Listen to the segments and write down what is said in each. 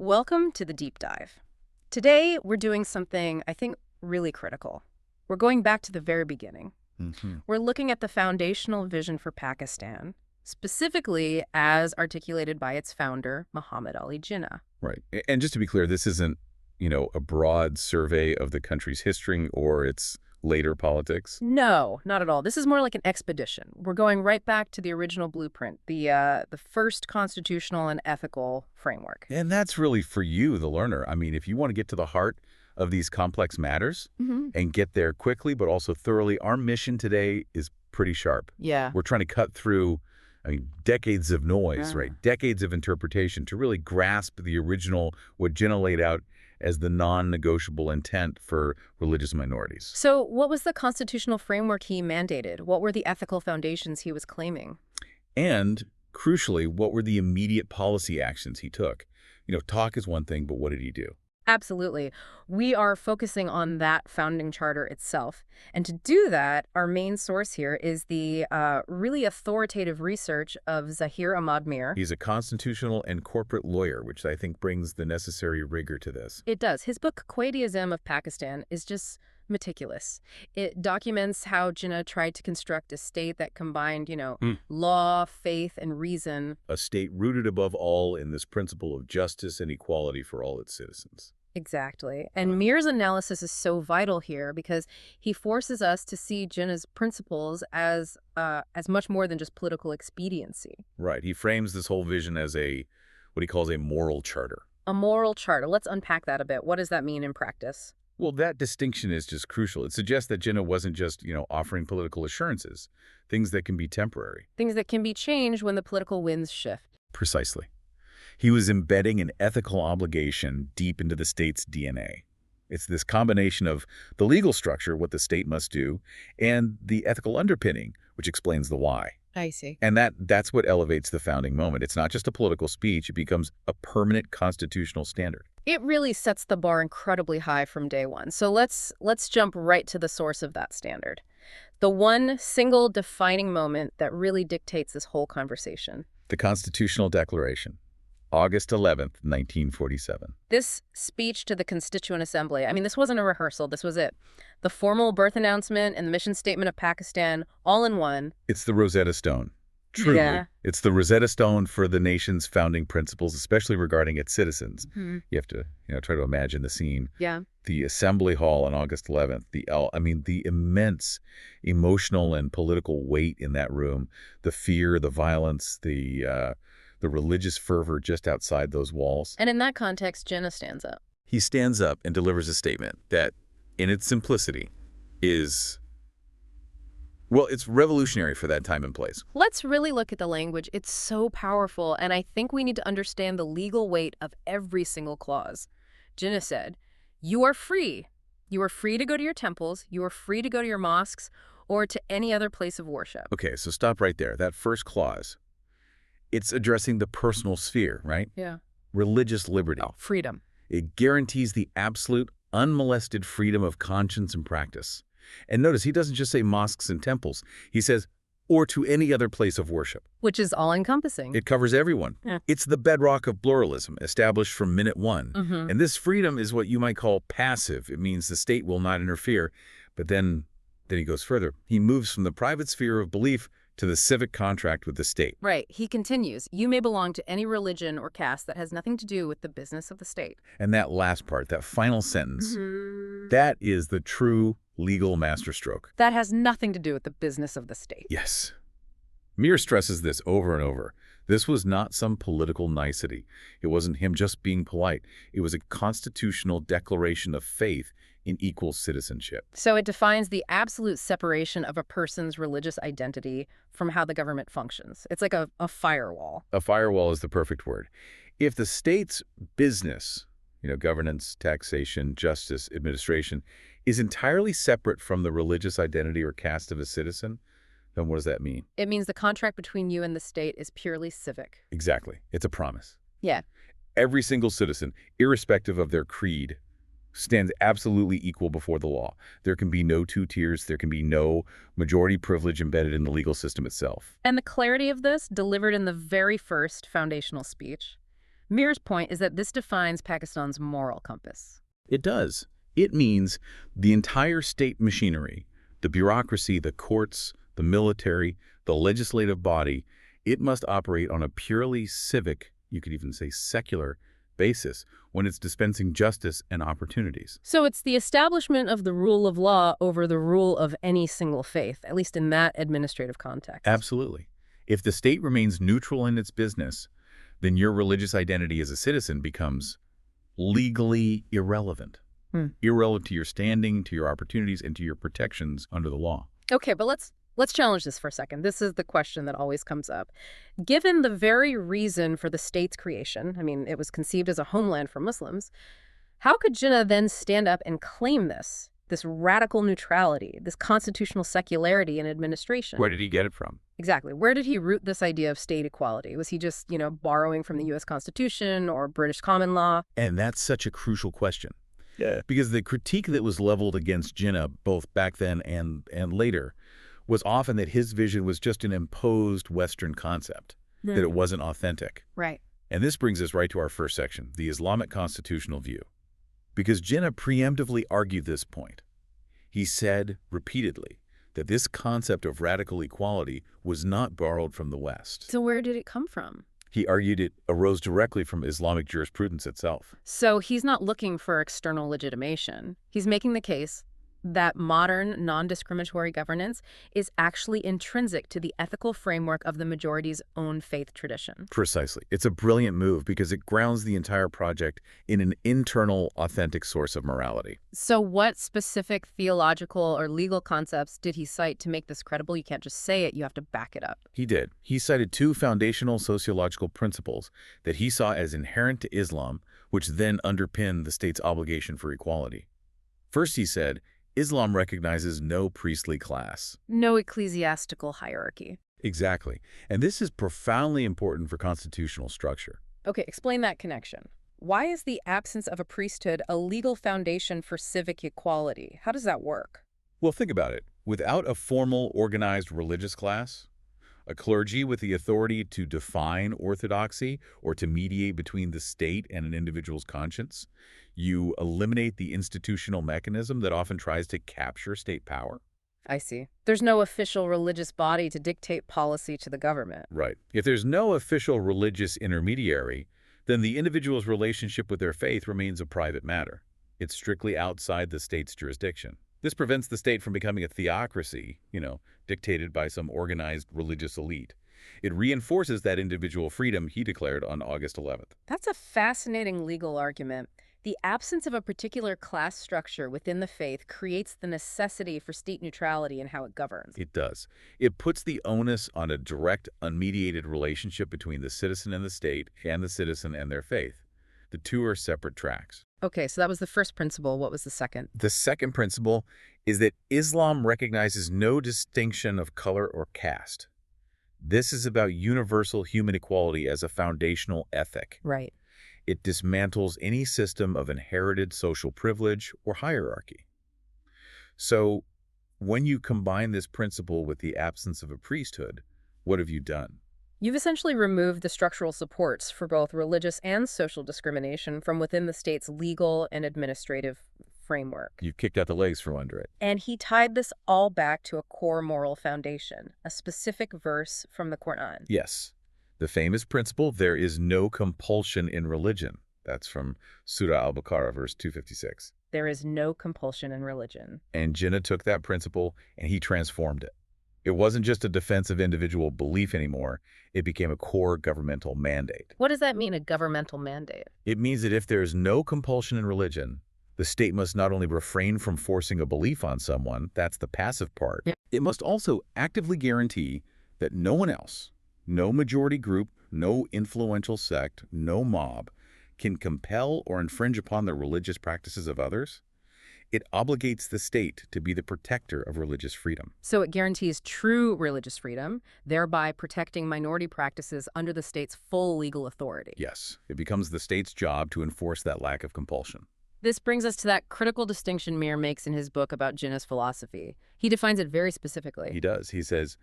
Welcome to the deep dive. Today, we're doing something I think really critical. We're going back to the very beginning. We're looking at the foundational vision for Pakistan, specifically as articulated by its founder, Muhammad Ali Jinnah. Right. And just to be clear, this isn't, a broad survey of the country's history or its later politics. No, not at all. This is more like an expedition. We're going right back to the original blueprint, the first constitutional and ethical framework. And that's really for you, the learner. I mean, if you want to get to the heart of these complex matters and get there quickly, but also thoroughly, our mission today is pretty sharp. Yeah. We're trying to cut through, decades of noise, right? Decades of interpretation to really grasp the original, what Jinnah laid out as the non-negotiable intent for religious minorities. So what was the constitutional framework he mandated? What were the ethical foundations he was claiming? And, crucially, what were the immediate policy actions he took? Talk is one thing, but what did he do? Absolutely. We are focusing on that founding charter itself. And to do that, our main source here is the really authoritative research of Zahir Ahmad Mir. He's a constitutional and corporate lawyer, which I think brings the necessary rigor to this. It does. His book, Quaid-e-Azam of Pakistan, is just meticulous. It documents how Jinnah tried to construct a state that combined, law, faith, and reason. A state rooted above all in this principle of justice and equality for all its citizens. Exactly. And Mir's analysis is so vital here because he forces us to see Jinnah's principles as much more than just political expediency. Right. He frames this whole vision as what he calls a moral charter. A moral charter. Let's unpack that a bit. What does that mean in practice? Well, that distinction is just crucial. It suggests that Jinnah wasn't just, offering political assurances, things that can be temporary. Things that can be changed when the political winds shift. Precisely. He was embedding an ethical obligation deep into the state's DNA. It's this combination of the legal structure, what the state must do, and the ethical underpinning, which explains the why. I see. And that's what elevates the founding moment. It's not just a political speech. It becomes a permanent constitutional standard. It really sets the bar incredibly high from day one. So let's jump right to the source of that standard. The one single defining moment that really dictates this whole conversation. The Constitutional Declaration, August 11th, 1947. This speech to the Constituent Assembly, this wasn't a rehearsal, this was it. The formal birth announcement and the mission statement of Pakistan, all in one. It's the Rosetta Stone. Truly. Yeah. It's the Rosetta Stone for the nation's founding principles, especially regarding its citizens. You have to, try to imagine the scene. Yeah. The Assembly Hall on August 11th, the immense emotional and political weight in that room, the fear, the violence, the religious fervor just outside those walls. And in that context, Jinnah stands up. He stands up and delivers a statement that, in its simplicity, is, it's revolutionary for that time and place. Let's really look at the language. It's so powerful, and I think we need to understand the legal weight of every single clause. Jinnah said, "You are free. You are free to go to your temples. You are free to go to your mosques or to any other place of worship." Okay, so stop right there. That first clause. It's addressing the personal sphere, right? Yeah. Religious liberty. Oh, freedom. It guarantees the absolute, unmolested freedom of conscience and practice. And notice, he doesn't just say mosques and temples. He says, or to any other place of worship. Which is all-encompassing. It covers everyone. Yeah. It's the bedrock of pluralism, established from minute one. And this freedom is what you might call passive. It means the state will not interfere. But then he goes further. He moves from the private sphere of belief to the civic contract with the state. Right. He continues, "You may belong to any religion or caste that has nothing to do with the business of the state." And that last part, that final sentence, that is the true legal masterstroke. That has nothing to do with the business of the state. Yes. Mir stresses this over and over. This was not some political nicety. It wasn't him just being polite. It was a constitutional declaration of faith in equal citizenship. So it defines the absolute separation of a person's religious identity from how the government functions. It's like a firewall. A firewall is the perfect word. If the state's business, governance, taxation, justice, administration, is entirely separate from the religious identity or caste of a citizen, then what does that mean? It means the contract between you and the state is purely civic. Exactly. It's a promise. Yeah. Every single citizen, irrespective of their creed, stands absolutely equal before the law. There can be no two tiers. There can be no majority privilege embedded in the legal system itself. And the clarity of this, delivered in the very first foundational speech, Mir's point is that this defines Pakistan's moral compass. It does. It means the entire state machinery, the bureaucracy, the courts, the military, the legislative body, it must operate on a purely civic, you could even say secular, basis when it's dispensing justice and opportunities. So it's the establishment of the rule of law over the rule of any single faith, at least in that administrative context. Absolutely. If the state remains neutral in its business, then your religious identity as a citizen becomes legally irrelevant. Irrelevant to your standing, to your opportunities, and to your protections under the law. Okay, but let's challenge this for a second. This is the question that always comes up. Given the very reason for the state's creation, I mean, it was conceived as a homeland for Muslims, how could Jinnah then stand up and claim this radical neutrality, this constitutional secularity in administration? Where did he get it from? Exactly. Where did he root this idea of state equality? Was he just, borrowing from the U.S. Constitution or British common law? And that's such a crucial question. Yeah. Because the critique that was leveled against Jinnah, both back then and later, was often that his vision was just an imposed Western concept, that it wasn't authentic. Right. And this brings us right to our first section, the Islamic constitutional view. Because Jinnah preemptively argued this point. He said repeatedly that this concept of radical equality was not borrowed from the West. So where did it come from? He argued it arose directly from Islamic jurisprudence itself. So he's not looking for external legitimation. He's making the case that modern, non-discriminatory governance is actually intrinsic to the ethical framework of the majority's own faith tradition. Precisely. It's a brilliant move because it grounds the entire project in an internal, authentic source of morality. So what specific theological or legal concepts did he cite to make this credible? You can't just say it, you have to back it up. He did. He cited two foundational sociological principles that he saw as inherent to Islam, which then underpin the state's obligation for equality. First, he said, Islam recognizes no priestly class. No ecclesiastical hierarchy. Exactly. And this is profoundly important for constitutional structure. Okay, explain that connection. Why is the absence of a priesthood a legal foundation for civic equality? How does that work? Well, think about it. Without a formal, organized religious class, a clergy with the authority to define orthodoxy or to mediate between the state and an individual's conscience, you eliminate the institutional mechanism that often tries to capture state power. I see. There's no official religious body to dictate policy to the government. Right. If there's no official religious intermediary, then the individual's relationship with their faith remains a private matter. It's strictly outside the state's jurisdiction. This prevents the state from becoming a theocracy, dictated by some organized religious elite. It reinforces that individual freedom he declared on August 11th. That's a fascinating legal argument. The absence of a particular class structure within the faith creates the necessity for state neutrality in how it governs. It does. It puts the onus on a direct, unmediated relationship between the citizen and the state and the citizen and their faith. The two are separate tracks. Okay, so that was the first principle. What was the second? The second principle is that Islam recognizes no distinction of color or caste. This is about universal human equality as a foundational ethic. Right. It dismantles any system of inherited social privilege or hierarchy. So, when you combine this principle with the absence of a priesthood, what have you done? You've essentially removed the structural supports for both religious and social discrimination from within the state's legal and administrative framework. You've kicked out the legs from under it. And he tied this all back to a core moral foundation, a specific verse from the Quran. Yes. The famous principle, there is no compulsion in religion. That's from Surah Al-Baqarah, verse 256. There is no compulsion in religion. And Jinnah took that principle and he transformed it. It wasn't just a defense of individual belief anymore. It became a core governmental mandate. What does that mean, a governmental mandate? It means that if there is no compulsion in religion, the state must not only refrain from forcing a belief on someone, that's the passive part, it must also actively guarantee that no one else, no majority group, no influential sect, no mob, can compel or infringe upon the religious practices of others. It obligates the state to be the protector of religious freedom. So it guarantees true religious freedom, thereby protecting minority practices under the state's full legal authority. Yes, it becomes the state's job to enforce that lack of compulsion. This brings us to that critical distinction Mir makes in his book about Jinnah's philosophy. He defines it very specifically. He does. He says,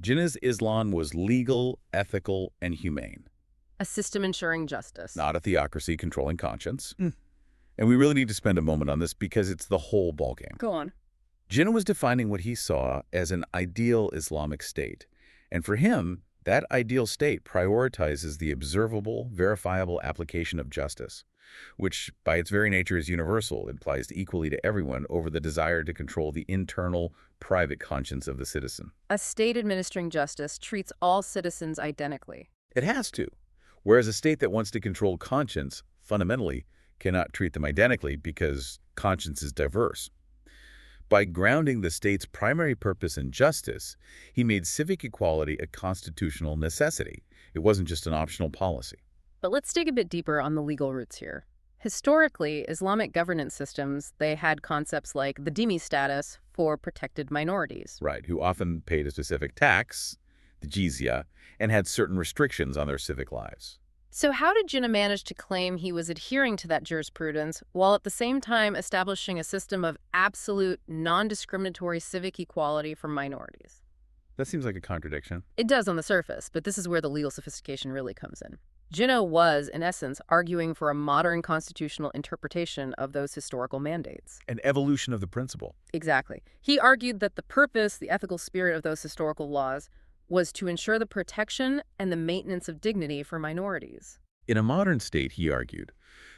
Jinnah's Islam was legal, ethical, and humane. A system ensuring justice. Not a theocracy controlling conscience. And we really need to spend a moment on this because it's the whole ballgame. Go on. Jinnah was defining what he saw as an ideal Islamic state. And for him, that ideal state prioritizes the observable, verifiable application of justice, which by its very nature is universal. It applies equally to everyone over the desire to control the internal, private conscience of the citizen. A state administering justice treats all citizens identically. It has to. Whereas a state that wants to control conscience, fundamentally, cannot treat them identically because conscience is diverse. By grounding the state's primary purpose in justice, he made civic equality a constitutional necessity. It wasn't just an optional policy. But let's dig a bit deeper on the legal roots here. Historically, Islamic governance systems, they had concepts like the dhimmi status for protected minorities. Right, who often paid a specific tax, the jizya, and had certain restrictions on their civic lives. So how did Jinnah manage to claim he was adhering to that jurisprudence while at the same time establishing a system of absolute, non-discriminatory civic equality for minorities? That seems like a contradiction. It does on the surface, but this is where the legal sophistication really comes in. Jinnah was, in essence, arguing for a modern constitutional interpretation of those historical mandates. An evolution of the principle. Exactly. He argued that the purpose, the ethical spirit of those historical laws was to ensure the protection and the maintenance of dignity for minorities. In a modern state, he argued,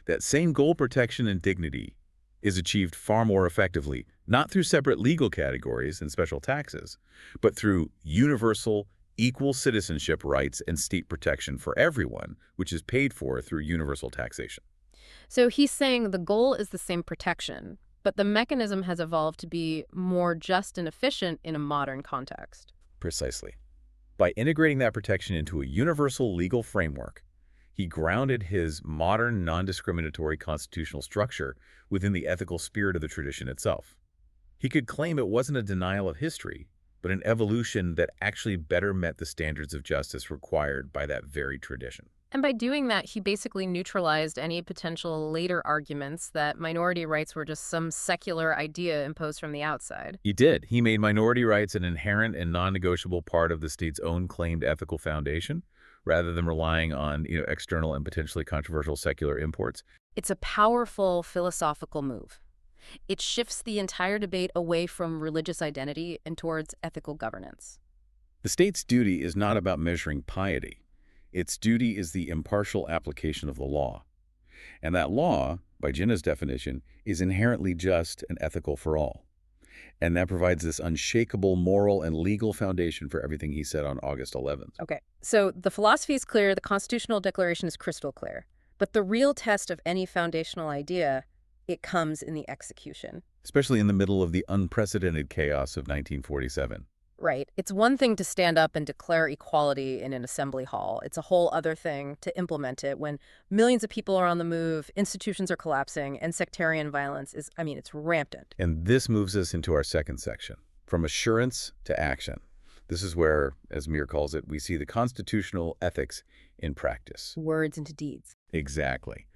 that same goal, protection and dignity, is achieved far more effectively, not through separate legal categories and special taxes, but through universal, equal citizenship rights and state protection for everyone, which is paid for through universal taxation. So he's saying the goal is the same protection, but the mechanism has evolved to be more just and efficient in a modern context. Precisely. By integrating that protection into a universal legal framework, he grounded his modern, non-discriminatory constitutional structure within the ethical spirit of the tradition itself. He could claim it wasn't a denial of history, but an evolution that actually better met the standards of justice required by that very tradition. And by doing that, he basically neutralized any potential later arguments that minority rights were just some secular idea imposed from the outside. He did. He made minority rights an inherent and non-negotiable part of the state's own claimed ethical foundation, rather than relying on, external and potentially controversial secular imports. It's a powerful philosophical move. It shifts the entire debate away from religious identity and towards ethical governance. The state's duty is not about measuring piety. Its duty is the impartial application of the law. And that law, by Jinnah's definition, is inherently just and ethical for all. And that provides this unshakable moral and legal foundation for everything he said on August 11th. Okay, so the philosophy is clear, the Constitutional Declaration is crystal clear. But the real test of any foundational idea, it comes in the execution. Especially in the middle of the unprecedented chaos of 1947. Right. It's one thing to stand up and declare equality in an assembly hall. It's a whole other thing to implement it when millions of people are on the move, institutions are collapsing, and sectarian violence is, it's rampant. And this moves us into our second section, from assurance to action. This is where, as Mir calls it, we see the constitutional ethics in practice. Words into deeds. Exactly.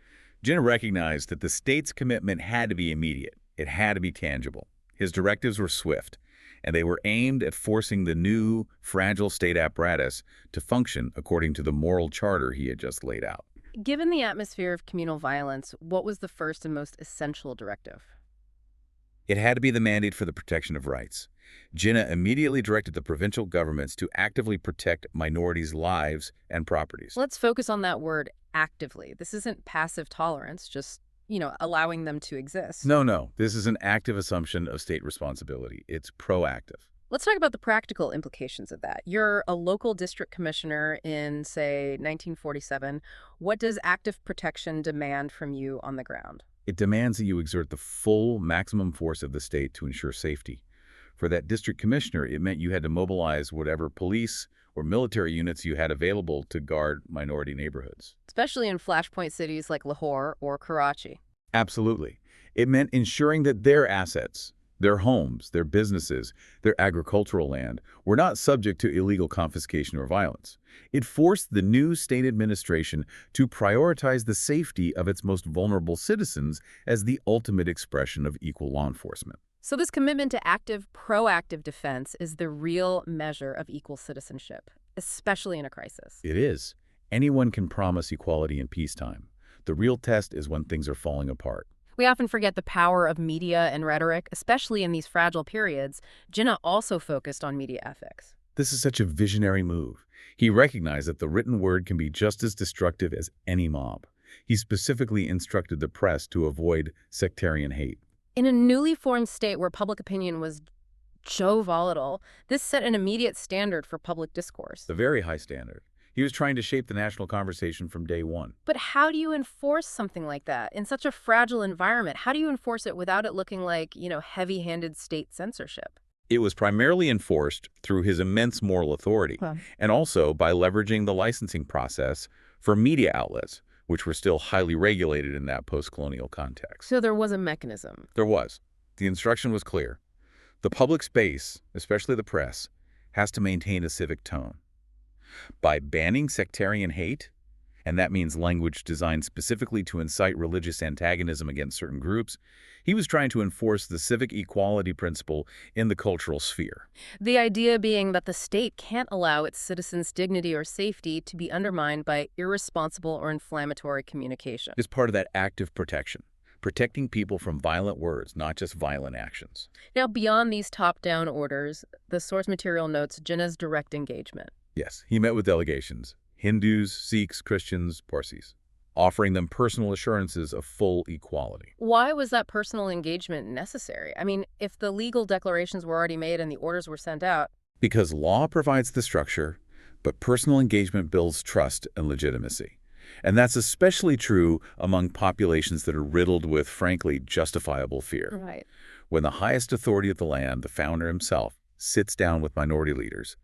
Jinnah recognized that the state's commitment had to be immediate. It had to be tangible. His directives were swift, and they were aimed at forcing the new, fragile state apparatus to function according to the moral charter he had just laid out. Given the atmosphere of communal violence, what was the first and most essential directive? It had to be the mandate for the protection of rights. Jinnah immediately directed the provincial governments to actively protect minorities' lives and properties. Let's focus on that word, actively. This isn't passive tolerance, just allowing them to exist. No. This is an active assumption of state responsibility. It's proactive. Let's talk about the practical implications of that. You're a local district commissioner in, say, 1947. What does active protection demand from you on the ground? It demands that you exert the full maximum force of the state to ensure safety. For that district commissioner, it meant you had to mobilize whatever police or military units you had available to guard minority neighborhoods. Especially in flashpoint cities like Lahore or Karachi. Absolutely. It meant ensuring that their assets, their homes, their businesses, their agricultural land were not subject to illegal confiscation or violence. It forced the new state administration to prioritize the safety of its most vulnerable citizens as the ultimate expression of equal law enforcement. So this commitment to active, proactive defense is the real measure of equal citizenship, especially in a crisis. It is. Anyone can promise equality in peacetime. The real test is when things are falling apart. We often forget the power of media and rhetoric, especially in these fragile periods. Jinnah also focused on media ethics. This is such a visionary move. He recognized that the written word can be just as destructive as any mob. He specifically instructed the press to avoid sectarian hate. In a newly formed state where public opinion was so volatile, this set an immediate standard for public discourse. A very high standard. He was trying to shape the national conversation from day one. But how do you enforce something like that in such a fragile environment? How do you enforce it without it looking like, heavy-handed state censorship? It was primarily enforced through his immense moral authority, and also by leveraging the licensing process for media outlets, which were still highly regulated in that post-colonial context. So there was a mechanism. There was. The instruction was clear. The public space, especially the press, has to maintain a civic tone. By banning sectarian hate, and that means language designed specifically to incite religious antagonism against certain groups, he was trying to enforce the civic equality principle in the cultural sphere. The idea being that the state can't allow its citizens' dignity or safety to be undermined by irresponsible or inflammatory communication. It's part of that active protection, protecting people from violent words, not just violent actions. Now, beyond these top-down orders, the source material notes Jinnah's direct engagement. Yes, he met with delegations, Hindus, Sikhs, Christians, Parsis, offering them personal assurances of full equality. Why was that personal engagement necessary? I mean, if the legal declarations were already made and the orders were sent out. Because law provides the structure, but personal engagement builds trust and legitimacy. And that's especially true among populations that are riddled with, frankly, justifiable fear. Right. When the highest authority of the land, the founder himself, sits down with minority leaders,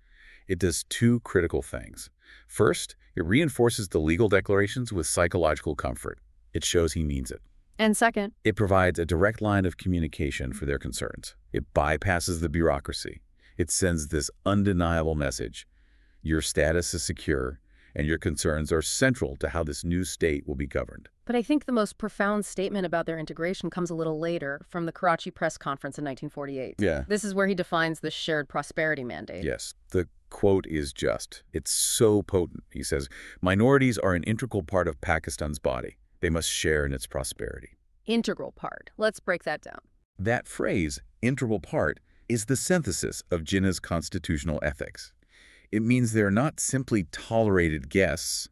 it does two critical things. First, it reinforces the legal declarations with psychological comfort. It shows he means it. And second, it provides a direct line of communication for their concerns. It bypasses the bureaucracy. It sends this undeniable message. Your status is secure, and your concerns are central to how this new state will be governed. But I think the most profound statement about their integration comes a little later, from the Karachi press conference in 1948. Yeah. This is where he defines the shared prosperity mandate. Yes. The quote is just. It's so potent. He says, minorities are an integral part of Pakistan's body. They must share in its prosperity. Integral part. Let's break that down. That phrase, integral part, is the synthesis of Jinnah's constitutional ethics. It means they're not simply tolerated guests.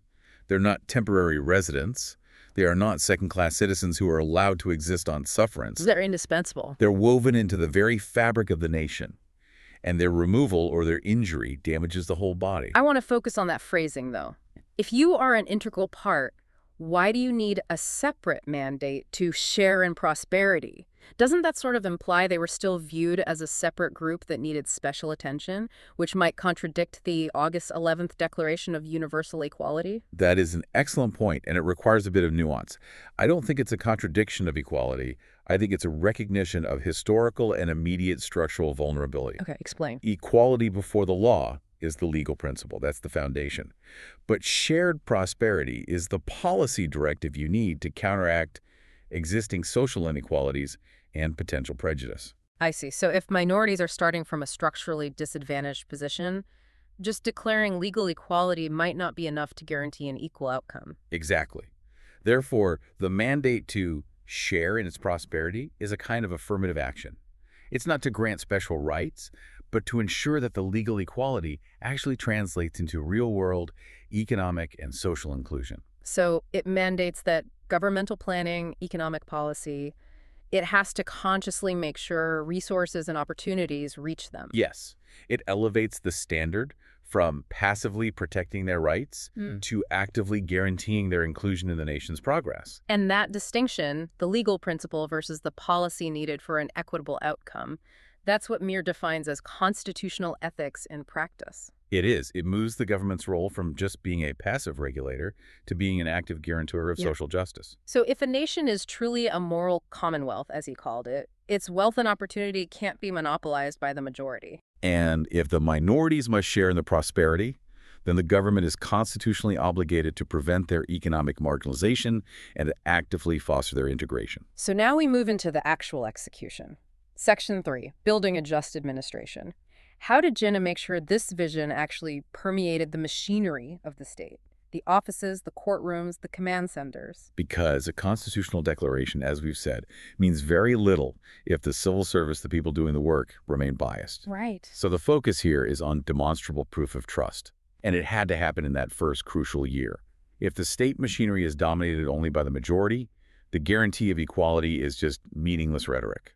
They're not temporary residents. They are not second-class citizens who are allowed to exist on sufferance. They're indispensable. They're woven into the very fabric of the nation. And their removal or their injury damages the whole body. I want to focus on that phrasing, though. If you are an integral part, why do you need a separate mandate to share in prosperity? Doesn't that sort of imply they were still viewed as a separate group that needed special attention, which might contradict the August 11th Declaration of Universal Equality? That is an excellent point, and it requires a bit of nuance. I don't think it's a contradiction of equality. I think it's a recognition of historical and immediate structural vulnerability. Okay, explain. Equality before the law is the legal principle. That's the foundation. But shared prosperity is the policy directive you need to counteract existing social inequalities and potential prejudice. I see. So if minorities are starting from a structurally disadvantaged position, just declaring legal equality might not be enough to guarantee an equal outcome. Exactly. Therefore, the mandate to share in its prosperity is a kind of affirmative action. It's not to grant special rights, but to ensure that the legal equality actually translates into real-world economic and social inclusion. So it mandates that governmental planning, economic policy, it has to consciously make sure resources and opportunities reach them. Yes. It elevates the standard from passively protecting their rights to actively guaranteeing their inclusion in the nation's progress. And that distinction, the legal principle versus the policy needed for an equitable outcome, that's what Mir defines as constitutional ethics in practice. It is. It moves the government's role from just being a passive regulator to being an active guarantor of social justice. So if a nation is truly a moral commonwealth, as he called it, its wealth and opportunity can't be monopolized by the majority. And if the minorities must share in the prosperity, then the government is constitutionally obligated to prevent their economic marginalization and to actively foster their integration. So now we move into the actual execution. Section 3, Building a Just Administration. How did Jinnah make sure this vision actually permeated the machinery of the state, the offices, the courtrooms, the command centers. Because a constitutional declaration, as we've said, means very little if the civil service, the people doing the work, remain biased. Right. So the focus here is on demonstrable proof of trust. And it had to happen in that first crucial year. If the state machinery is dominated only by the majority, the guarantee of equality is just meaningless rhetoric.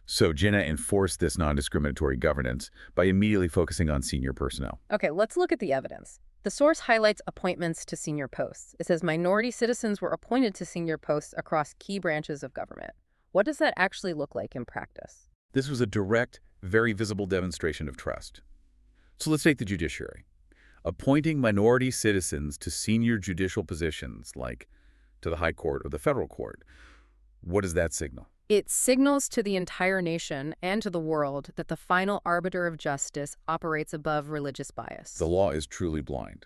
So Jinnah enforced this non-discriminatory governance by immediately focusing on senior personnel. Okay, let's look at the evidence. The source highlights appointments to senior posts. It says minority citizens were appointed to senior posts across key branches of government. What does that actually look like in practice? This was a direct, very visible demonstration of trust. So let's take the judiciary. Appointing minority citizens to senior judicial positions, like to the High Court or the Federal Court, what does that signal? It signals to the entire nation and to the world that the final arbiter of justice operates above religious bias. The law is truly blind,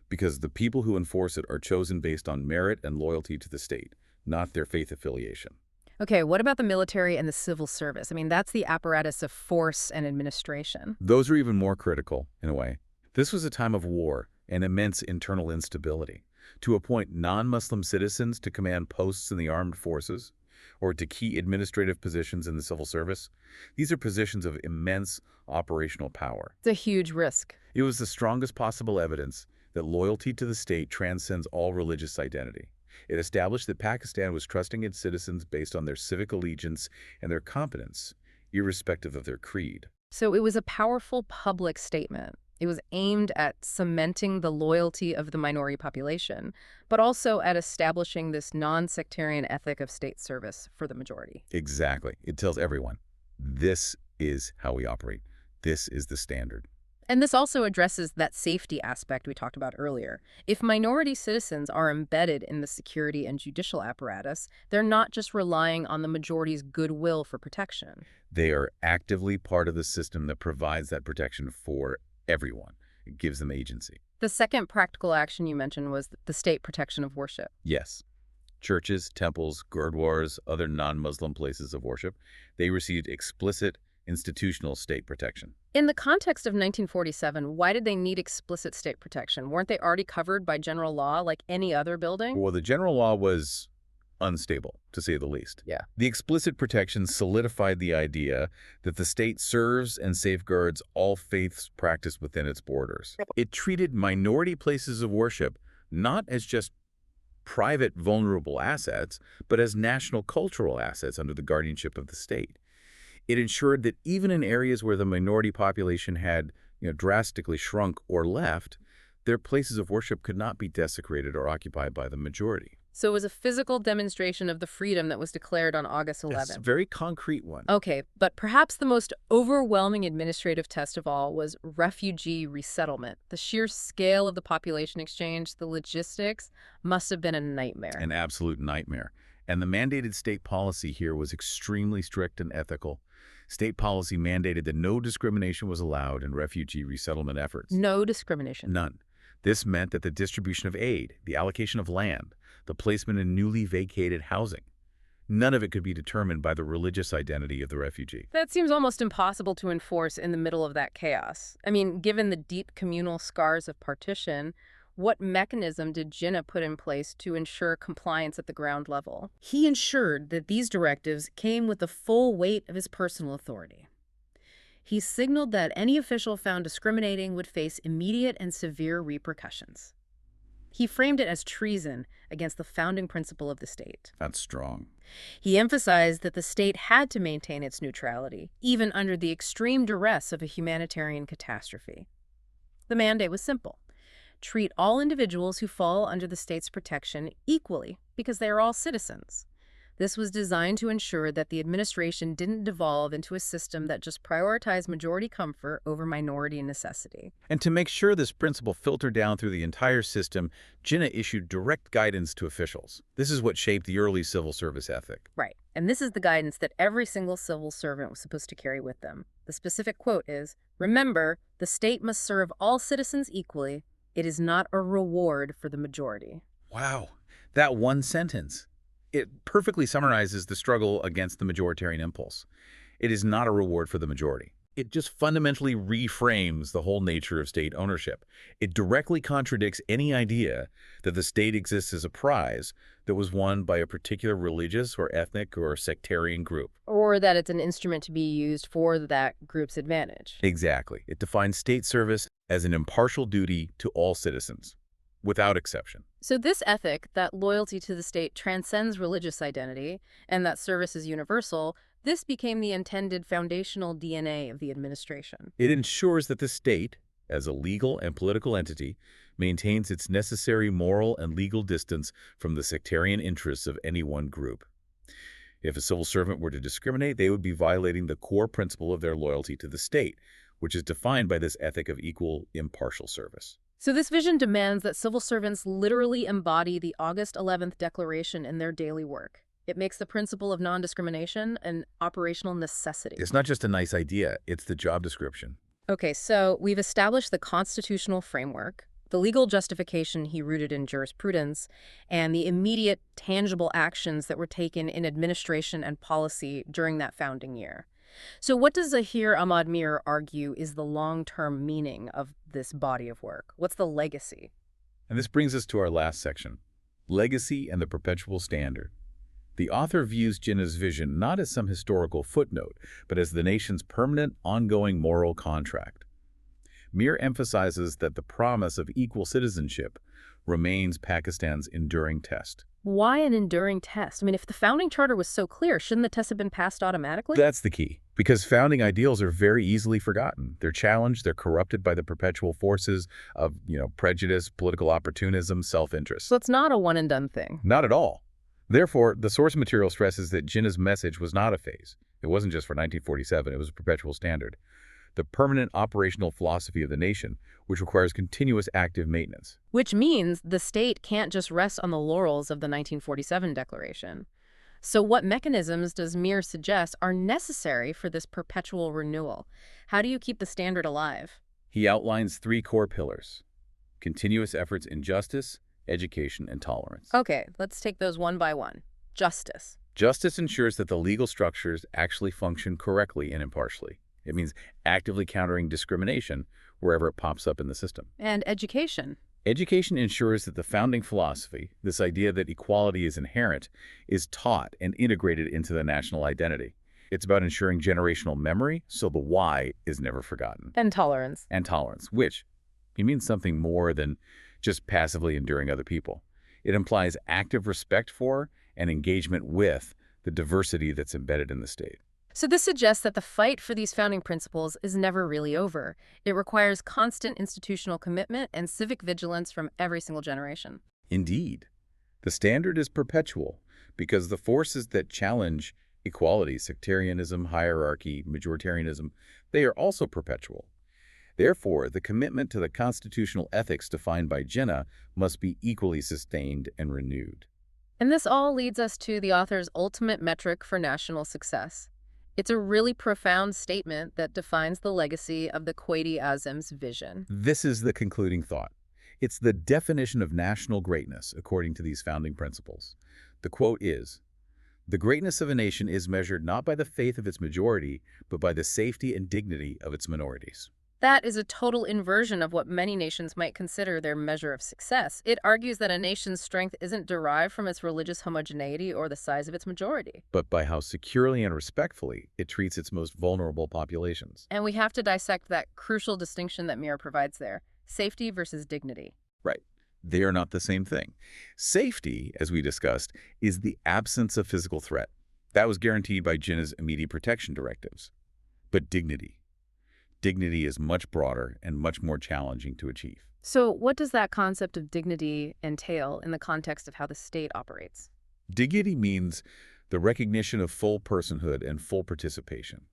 because the people who enforce it are chosen based on merit and loyalty to the state, not their faith affiliation. Okay, what about the military and the civil service? I mean, that's the apparatus of force and administration. Those are even more critical, in a way. This was a time of war and immense internal instability. To appoint non-Muslim citizens to command posts in the armed forces, or to key administrative positions in the civil service, these are positions of immense operational power. It's a huge risk. It was the strongest possible evidence that loyalty to the state transcends all religious identity. It established that Pakistan was trusting its citizens based on their civic allegiance and their competence, irrespective of their creed. So it was a powerful public statement. It was aimed at cementing the loyalty of the minority population, but also at establishing this non-sectarian ethic of state service for the majority. Exactly. It tells everyone, this is how we operate. This is the standard. And this also addresses that safety aspect we talked about earlier. If minority citizens are embedded in the security and judicial apparatus, they're not just relying on the majority's goodwill for protection. They are actively part of the system that provides that protection for everyone. It gives them agency. The second practical action you mentioned was the state protection of worship. Yes. Churches, temples, gurdwaras, other non-Muslim places of worship, they received explicit institutional state protection. In the context of 1947, why did they need explicit state protection? Weren't they already covered by general law like any other building? Well, the general law was unstable, to say the least. Yeah. The explicit protection solidified the idea that the state serves and safeguards all faiths practiced within its borders. It treated minority places of worship not as just private vulnerable assets, but as national cultural assets under the guardianship of the state. It ensured that even in areas where the minority population had drastically shrunk or left, their places of worship could not be desecrated or occupied by the majority. So it was a physical demonstration of the freedom that was declared on August 11th. Yes, a very concrete one. Okay, but perhaps the most overwhelming administrative test of all was refugee resettlement. The sheer scale of the population exchange, the logistics, must have been a nightmare. An absolute nightmare. And the mandated state policy here was extremely strict and ethical. State policy mandated that no discrimination was allowed in refugee resettlement efforts. No discrimination. None. This meant that the distribution of aid, the allocation of land, the placement in newly vacated housing, none of it could be determined by the religious identity of the refugee. That seems almost impossible to enforce in the middle of that chaos. I mean, given the deep communal scars of partition, what mechanism did Jinnah put in place to ensure compliance at the ground level? He ensured that these directives came with the full weight of his personal authority. He signaled that any official found discriminating would face immediate and severe repercussions. He framed it as treason against the founding principle of the state. That's strong. He emphasized that the state had to maintain its neutrality, even under the extreme duress of a humanitarian catastrophe. The mandate was simple. Treat all individuals who fall under the state's protection equally because they are all citizens. This was designed to ensure that the administration didn't devolve into a system that just prioritized majority comfort over minority necessity. And to make sure this principle filtered down through the entire system, Jinnah issued direct guidance to officials. This is what shaped the early civil service ethic. Right. And this is the guidance that every single civil servant was supposed to carry with them. The specific quote is, "Remember, the state must serve all citizens equally. It is not a reward for the majority." Wow. That one sentence. It perfectly summarizes the struggle against the majoritarian impulse. It is not a reward for the majority. It just fundamentally reframes the whole nature of state ownership. It directly contradicts any idea that the state exists as a prize that was won by a particular religious or ethnic or sectarian group. Or that it's an instrument to be used for that group's advantage. Exactly. It defines state service as an impartial duty to all citizens, without exception. So this ethic, that loyalty to the state transcends religious identity, and that service is universal, this became the intended foundational DNA of the administration. It ensures that the state, as a legal and political entity, maintains its necessary moral and legal distance from the sectarian interests of any one group. If a civil servant were to discriminate, they would be violating the core principle of their loyalty to the state, which is defined by this ethic of equal, impartial service. So this vision demands that civil servants literally embody the August 11th Declaration in their daily work. It makes the principle of non-discrimination an operational necessity. It's not just a nice idea, it's the job description. Okay, so we've established the constitutional framework, the legal justification he rooted in jurisprudence, and the immediate, tangible actions that were taken in administration and policy during that founding year. So what does Zahir Ahmad Mir argue is the long-term meaning of this body of work? What's the legacy? And this brings us to our last section, legacy and the perpetual standard. The author views Jinnah's vision not as some historical footnote, but as the nation's permanent, ongoing moral contract. Mir emphasizes that the promise of equal citizenship remains Pakistan's enduring test. Why an enduring test? I mean, if the founding charter was so clear, shouldn't the test have been passed automatically? That's the key, because founding ideals are very easily forgotten. They're challenged, they're corrupted by the perpetual forces of, prejudice, political opportunism, self-interest. So it's not a one-and-done thing. Not at all. Therefore, the source material stresses that Jinnah's message was not a phase. It wasn't just for 1947, it was a perpetual standard. The permanent operational philosophy of the nation, which requires continuous active maintenance. Which means the state can't just rest on the laurels of the 1947 declaration. So what mechanisms does Mir suggest are necessary for this perpetual renewal? How do you keep the standard alive? He outlines 3 core pillars: continuous efforts in justice, education, and tolerance. Okay, let's take those one by one. Justice. Justice ensures that the legal structures actually function correctly and impartially. It means actively countering discrimination wherever it pops up in the system. And education. Education ensures that the founding philosophy, this idea that equality is inherent, is taught and integrated into the national identity. It's about ensuring generational memory, so the why is never forgotten. And tolerance. And tolerance, which it means something more than just passively enduring other people. It implies active respect for and engagement with the diversity that's embedded in the state. So this suggests that the fight for these founding principles is never really over. It requires constant institutional commitment and civic vigilance from every single generation. Indeed. The standard is perpetual because the forces that challenge equality, sectarianism, hierarchy, majoritarianism, they are also perpetual. Therefore, the commitment to the constitutional ethics defined by Jinnah must be equally sustained and renewed. And this all leads us to the author's ultimate metric for national success. It's a really profound statement that defines the legacy of the Quaid-e-Azam's vision. This is the concluding thought. It's the definition of national greatness according to these founding principles. The quote is, "The greatness of a nation is measured not by the faith of its majority, but by the safety and dignity of its minorities." That is a total inversion of what many nations might consider their measure of success. It argues that a nation's strength isn't derived from its religious homogeneity or the size of its majority, but by how securely and respectfully it treats its most vulnerable populations. And we have to dissect that crucial distinction that Mir provides there, safety versus dignity. Right. They are not the same thing. Safety, as we discussed, is the absence of physical threat. That was guaranteed by Jinnah's immediate protection directives. But dignity is much broader and much more challenging to achieve. So what does that concept of dignity entail in the context of how the state operates? Dignity means the recognition of full personhood and full participation.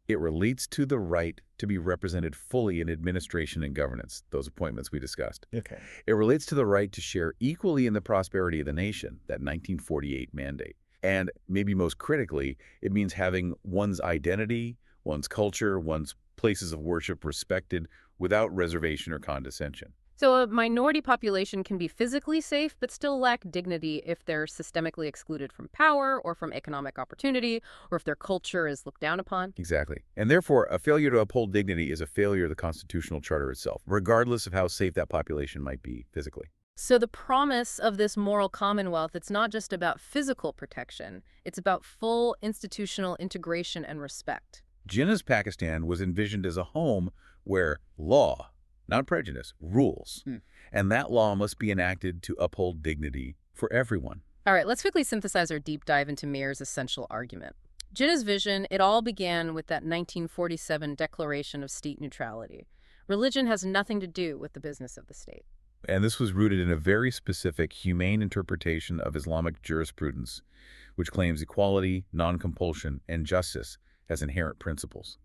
It relates to the right to be represented fully in administration and governance, those appointments we discussed. Okay. It relates to the right to share equally in the prosperity of the nation, that 1948 mandate. And maybe most critically, it means having one's identity, one's culture, one's places of worship respected without reservation or condescension. So a minority population can be physically safe, but still lack dignity if they're systemically excluded from power or from economic opportunity, or if their culture is looked down upon. Exactly. And therefore, a failure to uphold dignity is a failure of the constitutional charter itself, regardless of how safe that population might be physically. So the promise of this moral commonwealth, it's not just about physical protection. It's about full institutional integration and respect. Jinnah's Pakistan was envisioned as a home where law, not prejudice, rules. And that law must be enacted to uphold dignity for everyone. All right, let's quickly synthesize our deep dive into Meir's essential argument. Jinnah's vision, it all began with that 1947 Declaration of State Neutrality. Religion has nothing to do with the business of the state. And this was rooted in a very specific, humane interpretation of Islamic jurisprudence, which claims equality, non-compulsion, and justice as inherent principles.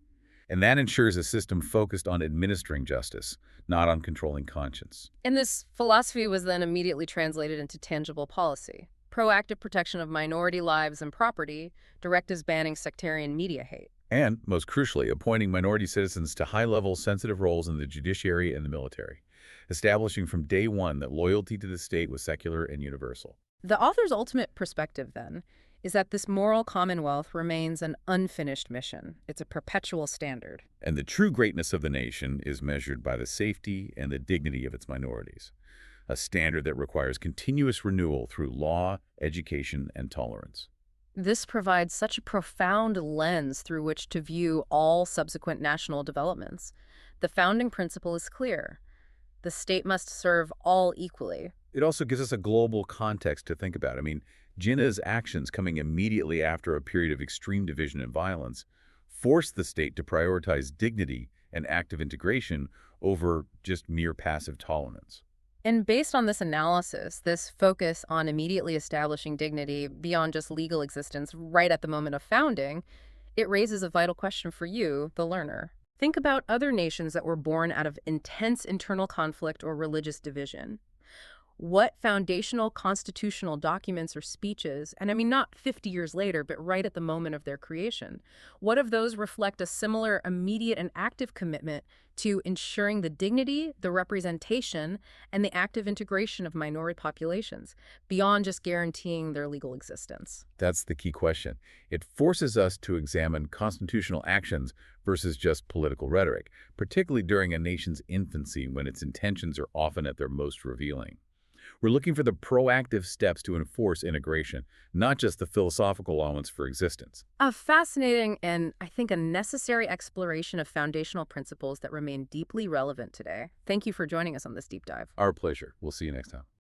And that ensures a system focused on administering justice, not on controlling conscience. And this philosophy was then immediately translated into tangible policy. Proactive protection of minority lives and property, directives banning sectarian media hate. And, most crucially, appointing minority citizens to high-level sensitive roles in the judiciary and the military, establishing from day one that loyalty to the state was secular and universal. The author's ultimate perspective, then, is that this moral commonwealth remains an unfinished mission. It's a perpetual standard. And the true greatness of the nation is measured by the safety and the dignity of its minorities, a standard that requires continuous renewal through law, education, and tolerance. This provides such a profound lens through which to view all subsequent national developments. The founding principle is clear. The state must serve all equally. It also gives us a global context to think about. I mean, Jinnah's actions coming immediately after a period of extreme division and violence forced the state to prioritize dignity and active integration over just mere passive tolerance. And based on this analysis, this focus on immediately establishing dignity beyond just legal existence right at the moment of founding, it raises a vital question for you, the learner. Think about other nations that were born out of intense internal conflict or religious division. What foundational constitutional documents or speeches, and I mean not 50 years later, but right at the moment of their creation, what of those reflect a similar immediate and active commitment to ensuring the dignity, the representation, and the active integration of minority populations, beyond just guaranteeing their legal existence? That's the key question. It forces us to examine constitutional actions versus just political rhetoric, particularly during a nation's infancy when its intentions are often at their most revealing. We're looking for the proactive steps to enforce integration, not just the philosophical elements for existence. A fascinating and, I think, a necessary exploration of foundational principles that remain deeply relevant today. Thank you for joining us on this deep dive. Our pleasure. We'll see you next time.